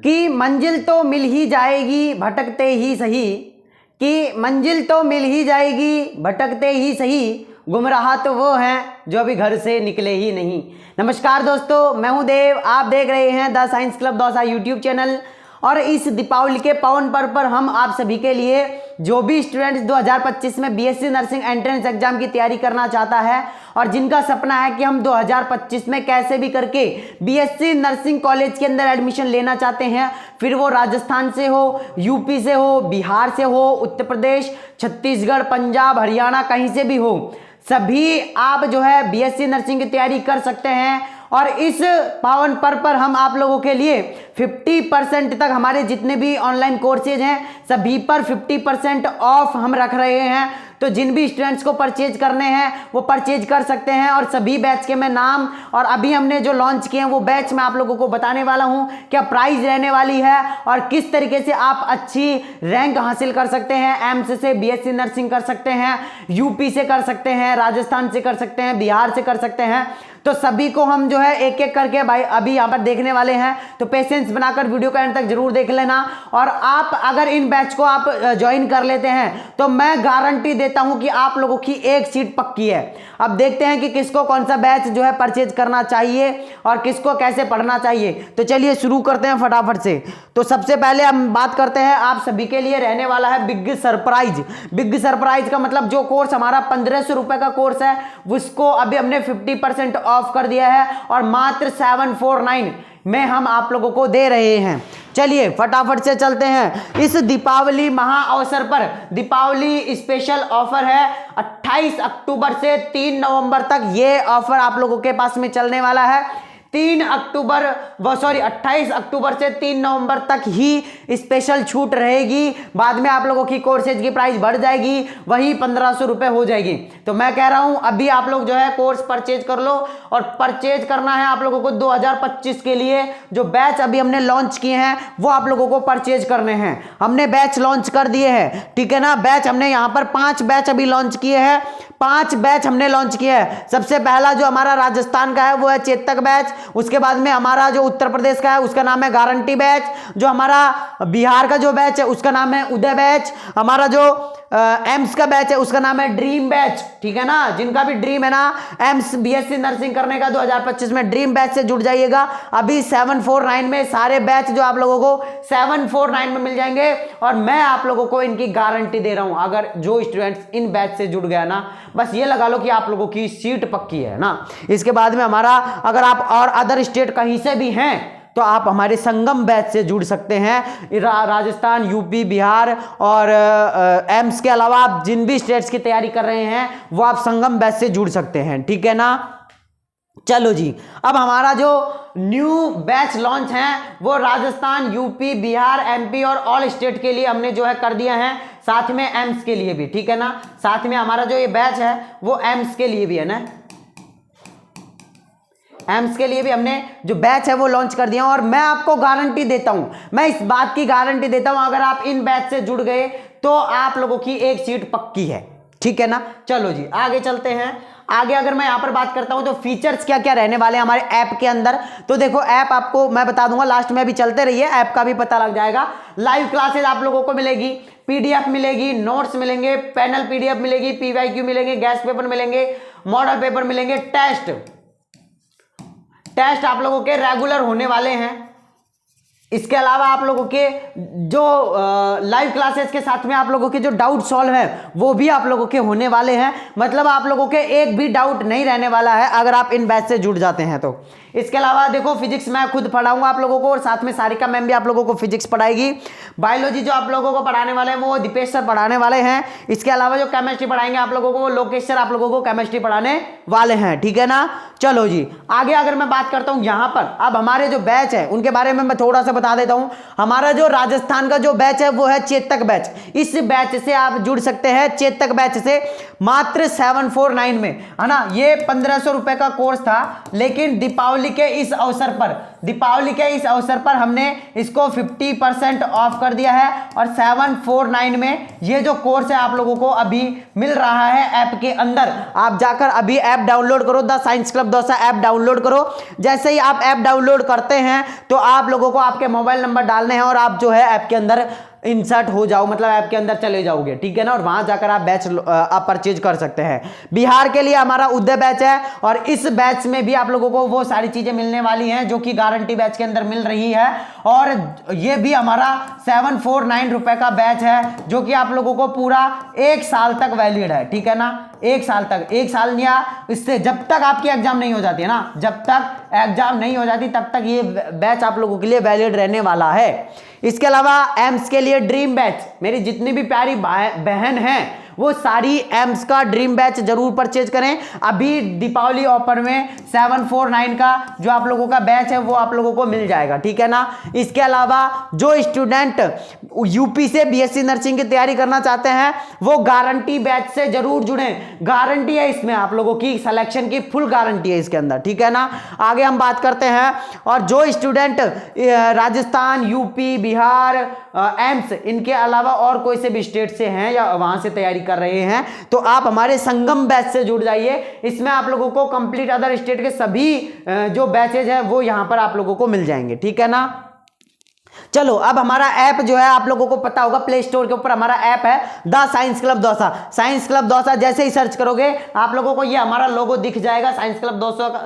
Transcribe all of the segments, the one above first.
कि मंजिल तो मिल ही जाएगी भटकते ही सही, कि मंजिल तो मिल ही जाएगी भटकते ही सही, गुमराह तो वो हैं जो अभी घर से निकले ही नहीं। नमस्कार दोस्तों, मैं हूं देव, आप देख रहे हैं the science club Dausa YouTube channel. और इस दीपावली के पावन पर्व पर हम आप सभी के लिए जो भी स्टूडेंट्स 2025 में बीएससी नर्सिंग एंट्रेंस एग्जाम की तैयारी करना चाहता है और जिनका सपना है कि हम 2025 में कैसे भी करके बीएससी नर्सिंग कॉलेज के अंदर एडमिशन लेना चाहते हैं, फिर वो राजस्थान से हो, यूपी से हो, बिहार से हो, उत्तर प्रदेश, छत्तीसगढ़, पंजाब, हरियाणा, कहीं से भी हो, सभी आप जो है बीएससी नर्सिंग की तैयारी कर सकते हैं। और इस पावन पर्व पर हम आप लोगों के लिए 50% तक हमारे जितने भी ऑनलाइन कोर्सेज हैं सभी पर 50% ऑफ हम रख रहे हैं। तो जिन भी स्टूडेंट्स को परचेज करने हैं वो परचेज कर सकते हैं। और सभी बैच के मैं नाम और अभी हमने जो लॉन्च किए हैं वो बैच मैं आप लोगों को बताने वाला हूं, क्या प्राइस रहने वाली है और किस तरीके से आप अच्छी रैंक हासिल कर सकते हैं। एम्स से बीएससी नर्सिंग कर सकते हैं, यूपी से कर सकते हैं, राजस्थान से कर सकते हैं, बिहार से कर सकते हैं। तो सभी को हम जो है एक एक करके भाई अभी यहाँ पर देखने वाले हैं, तो पेशेंस बनाकर वीडियो का एंड तक जरूर देख लेना। और आप अगर इन बैच को आप ज्वाइन कर लेते हैं तो मैं गारंटी देता हूं कि आप लोगों की एक सीट पक्की है। अब देखते हैं कि किसको कौन सा बैच जो है परचेज करना चाहिए और किसको कैसे पढ़ना चाहिए। तो चलिए शुरू करते हैं फटाफट से। तो सबसे पहले हम बात करते हैं, आप सभी के लिए रहने वाला है बिग सरप्राइज। बिग सरप्राइज का मतलब जो कोर्स हमारा 1500 रुपए का कोर्स है उसको अभी हमने 50% ऑफ कर दिया है और मात्र 749 में हम आप लोगों को दे रहे हैं। चलिए फटाफट से चलते हैं। इस दीपावली महा अवसर पर दीपावली स्पेशल ऑफर है 28 अक्टूबर से 3 नवंबर तक ये ऑफर आप लोगों के पास में चलने वाला है। 28 अक्टूबर से 3 नवंबर तक ही स्पेशल छूट रहेगी। बाद में आप लोगों की कोर्सेज की प्राइस बढ़ जाएगी, वही 1500 रुपए हो जाएगी। तो मैं कह रहा हूं अभी आप लोग जो है कोर्स परचेज कर लो। और परचेज करना है आप लोगों को 2025 के लिए जो बैच अभी हमने लॉन्च किए हैं वो आप लोगों को परचेज करने हैं। हमने बैच लॉन्च कर दिए हैं, ठीक है ना। बैच हमने यहां पर 5 बैच अभी लॉन्च किए हैं, 5 बैच हमने लॉन्च किए हैं। सबसे पहला जो हमारा राजस्थान का है वो है चेतक बैच। उसके बाद में हमारा जो उत्तर प्रदेश का है उसका नाम है गारंटी बैच। जो हमारा बिहार का जो बैच है उसका नाम है उदय बैच। हमारा जो एम्स का बैच है उसका नाम है ड्रीम बैच, ठीक है ना। जिनका भी ड्रीम है ना एम्स बीएससी नर्सिंग करने का 2025 में, ड्रीम बैच से जुड़ जाइएगा। अभी 749 में सारे बैच जो आप लोगों को 749 में मिल जाएंगे। और मैं आप लोगों को इनकी गारंटी दे रहा हूं, अगर जो स्टूडेंट्स इन बैच से जुड़ गया ना, बस ये लगा लो कि आप लोगों की सीट पक्की है ना। इसके बाद में हमारा अगर आप और अदर स्टेट कहीं से भी हैं तो आप हमारे संगम बैच से जुड़ सकते हैं। राजस्थान, यूपी, बिहार और एम्स के अलावा आप जिन भी स्टेट्स की तैयारी कर रहे हैं वो आप संगम बैच से जुड़ सकते हैं, ठीक है ना। चलो जी, अब हमारा जो न्यू बैच लॉन्च है वो राजस्थान, यूपी, बिहार, एमपी और ऑल स्टेट के लिए हमने जो है कर दिया है, साथ में एम्स के लिए भी, ठीक है ना। साथ में हमारा जो ये बैच है वो एम्स के लिए भी है ना, एम्स के लिए भी हमने जो बैच है वो लॉन्च कर दिया। और मैं आपको गारंटी देता हूं, मैं इस बात की गारंटी देता हूं, अगर आप इन बैच से जुड़ गए तो आप लोगों की एक सीट पक्की है, ठीक है ना। चलो जी आगे चलते हैं। आगे अगर मैं यहां पर बात करता हूं तो फीचर्स क्या क्या रहने वाले हैं हमारे ऐप के अंदर, तो देखो ऐप आपको मैं बता दूंगा, लास्ट में भी चलते रहिए, ऐप का भी पता लग जाएगा। लाइव क्लासेज आप लोगों को मिलेगी, पीडीएफ मिलेगी, नोट्स मिलेंगे, पैनल पीडीएफ मिलेगी, पीवाईक्यू मिलेंगे, गेस्ट पेपर मिलेंगे, मॉडल पेपर मिलेंगे, टेस्ट आप लोगों के रेगुलर होने वाले हैं। इसके अलावा आप लोगों के जो लाइव क्लासेस के साथ में आप लोगों के जो डाउट सॉल्व है वो भी आप लोगों के होने वाले हैं। मतलब आप लोगों के एक भी डाउट नहीं रहने वाला है अगर आप इन बैच से जुड़ जाते हैं तो। इसके अलावा देखो फिजिक्स मैं खुद पढ़ाऊंगा आप लोगों को और साथ में सारिका मैम भी आप लोगों को फिजिक्स पढ़ाएगी। बायोलॉजी जो आप लोगों को पढ़ाने वाले हैं वो दीपेश सर पढ़ाने वाले हैं। इसके अलावा जो केमिस्ट्री पढ़ाएंगे आप लोगों को वो लोकेश सर आप लोगों को केमिस्ट्री पढ़ाने वाले हैं, ठीक है ना। चलो जी आगे अगर मैं बात करता हूं यहां पर, अब हमारे जो बैच है उनके बारे में मैं थोड़ा सा बता देता हूं। हमारा जो राजस्थान का जो बैच है वो है चेतक बैच। इस बैच से आप जुड़ सकते हैं, चेतक बैच से मात्र 749 में, है ना। ये 1500 रुपए का कोर्स था, लेकिन दीपावली दीपावली के इस अवसर पर हमने इसको 50% ऑफ कर दिया है और 749 में ये जो कोर्स है आप लोगों को अभी मिल रहा है ऐप के अंदर। आप जाकर अभी ऐप डाउनलोड करो, the science club Dausa app download करो। जैसे ही आप ऐप डाउनलोड करते हैं तो आप लोगों को आपके मोबाइल नंबर डालने हैं और आप जो है ऐप के अंदर इंसर्ट हो जाओ, मतलब ऐप के अंदर चले जाओगे, ठीक है ना। और वहां जाकर आप बैच आप परचेज कर सकते हैं। बिहार के लिए हमारा उदय बैच है और इस बैच में भी आप लोगों को वो सारी चीजें मिलने वाली हैं जो कि गारंटी बैच के अंदर मिल रही है। और ये भी हमारा 749 रुपए का बैच है जो कि आप लोगों को पूरा 1 साल तक वैलिड है, ठीक है ना। 1 साल तक, 1 साल या इससे जब तक आपकी एग्जाम नहीं हो जाती है ना, जब तक एग्जाम नहीं हो जाती तब तक ये बैच आप लोगों के लिए वैलिड रहने वाला है। इसके अलावा एम्स के लिए ड्रीम बैच, मेरी जितनी भी प्यारी बहन हैं वो सारी एम्स का ड्रीम बैच जरूर परचेज करें। अभी दीपावली ऑफर में 749 का जो आप लोगों का बैच है वो आप लोगों को मिल जाएगा, ठीक है ना। इसके अलावा जो स्टूडेंट यूपी से बीएससी नर्सिंग की तैयारी करना चाहते हैं वो गारंटी बैच से जरूर जुड़ें। गारंटी है इसमें, आप लोगों की सिलेक्शन की फुल गारंटी है इसके अंदर, ठीक है ना। आगे हम बात करते हैं। और जो student Rajasthan, UP, Bihar, AIIMS इनके अलावा और कोई से भी स्टेट से हैं या वहां से तैयारी कर रहे हैं तो आप हमारे संगम बैच से जुड़ जाइए। इसमें आप लोगों को कंप्लीट अदर स्टेट के सभी जो बैचेज है वो यहां पर आप लोगों को मिल जाएंगे, ठीक है ना। चलो अब हमारा ऐप जो है आप लोगों को पता होगा, प्ले स्टोर के ऊपर हमारा ऐप है the science club Dausa. Science club Dausa जैसे ही सर्च करोगे आप लोगों को ये हमारा लोगो दिख जाएगा साइंस क्लब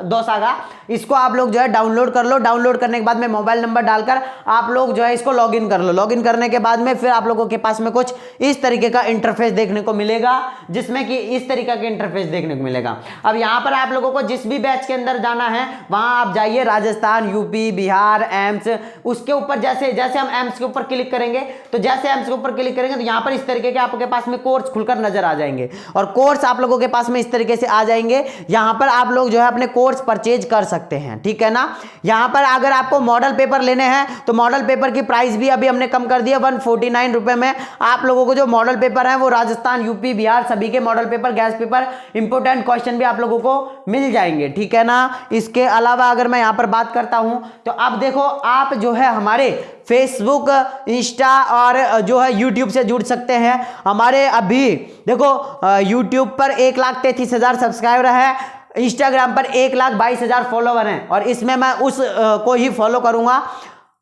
दौसा का। इसको आप लोग जो है डाउनलोड कर लो। डाउनलोड करने के बाद में मोबाइल नंबर डालकर आप लोग जो है इसको लॉगिन कर लो। लॉगिन करने के बाद में फिर आप लोगों के पास में कुछ इस तरीके का इंटरफेस देखने को मिलेगा, जिसमें कि इस तरीके का इंटरफेस देखने को मिलेगा। अब यहाँ पर आप लोगों को जिस भी बैच के अंदर जाना है वहां आप जाइए, राजस्थान, यूपी, बिहार, एम्स, उसके ऊपर जैसे हम एम्स के ऊपर क्लिक करेंगे तो जैसे एम्स के ऊपर क्लिक करेंगे तो यहां पर इस तरीके के आपके पास में कोर्स खुलकर नजर आ जाएंगे और कोर्स आप लोगों के पास में इस तरीके से आ जाएंगे। यहां पर आप लोग जो है अपने कोर्स परचेज कर सकते हैं, ठीक है ना। यहां पर अगर आपको मॉडल पेपर लेने हैं तो मॉडल पेपर की प्राइस भी अभी हमने कम कर दी है। 149 रुपए में आप लोगों को जो मॉडल पेपर है वो राजस्थान, यूपी, बिहार सभी के model paper, gas paper, important question भी आप लोगों को मिल जाएंगे, ठीक है ना। इसके अलावा अगर मैं यहां पर बात करता हूं तो अब देखो आप जो है हमारे फेसबुक, इंस्टा और जो है यूट्यूब से जुड़ सकते हैं। हमारे अभी देखो यूट्यूब पर 1,33,000 सब्सक्राइबर है, इंस्टाग्राम पर 1,22,000 फॉलोवर हैं और इसमें मैं उस को ही फॉलो करूंगा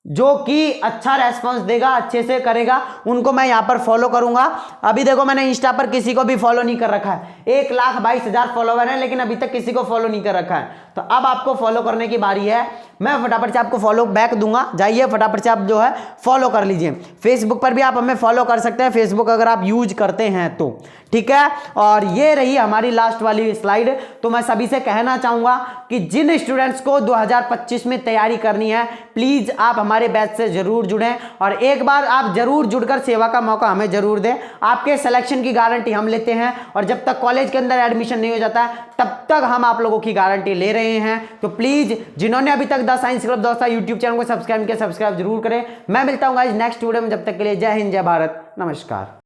जो कि अच्छा रेस्पॉन्स देगा, अच्छे से करेगा, उनको मैं यहाँ पर फॉलो करूंगा। अभी देखो मैंने इंस्टा पर किसी को भी फॉलो नहीं कर रखा है। 1,22,000 फॉलोवर हैं लेकिन अभी तक किसी को फॉलो नहीं कर रखा है। तो अब आपको फॉलो करने की बारी है। मैं फटाफट से आपको फॉलो बैक दूंगा, जाइए फटाफट से आप जो है फॉलो कर लीजिए। फेसबुक पर भी आप हमें फॉलो कर सकते हैं, फेसबुक अगर आप यूज करते हैं तो, ठीक है। और ये रही हमारी लास्ट वाली स्लाइड। तो मैं सभी से कहना चाहूंगा कि जिन स्टूडेंट्स को 2025 में तैयारी करनी है प्लीज आप हमारे बैच से जरूर जुड़ें और एक बार आप जरूर जुड़कर सेवा का मौका हमें जरूर दें। आपके सिलेक्शन की गारंटी हम लेते हैं और जब तक कॉलेज के अंदर एडमिशन नहीं हो जाता तब तक हम आप लोगों की गारंटी ले रहे हैं। तो प्लीज जिन्होंने अभी तक the science club Dausa YouTube channel को सब्सक्राइब किया, सब्सक्राइब जरूर करें। मैं मिलता हूं गाइस नेक्स्ट वीडियो में, जब तक के लिए जय हिंद, जय भारत, नमस्कार।